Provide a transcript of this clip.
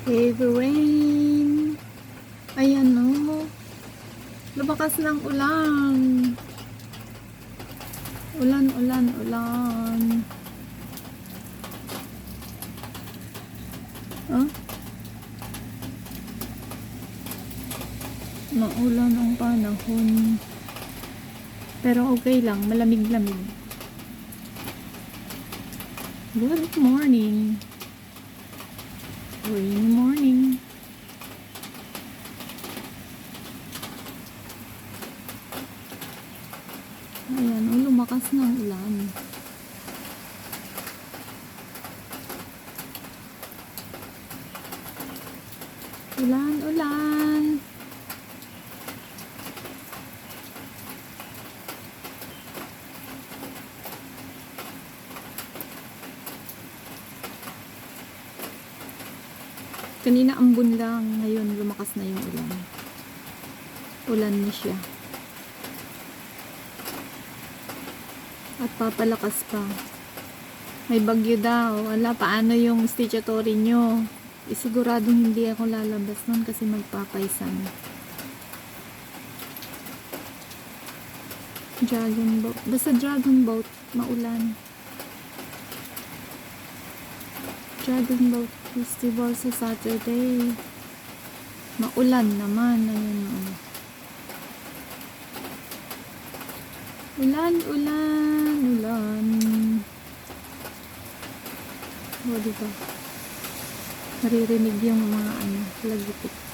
Heavy rain. Ayan o. Lumakas ng ulan. Ulan, ulan, ulan. Huh? Maulan ang panahon. Pero okay lang, malamig-lamig. Good morning. Rainy morning. Ayan, lumakas ng ulan. Ulan, ulan. Kanina ambon lang, ngayon lumakas na yung ulan. Ulan na siya. At papalakas pa. May bagyo daw. Wala, paano yung statutory nyo? Isiguradong hindi ako lalabas nun kasi magpapaisan. Dragon boat. Basta dragon boat, maulan. Dragon boat festival sa Saturday. Maulan naman. Ayun o. Ulan, ulan, ulan. O, diba? Naririnig yung mga lagitik.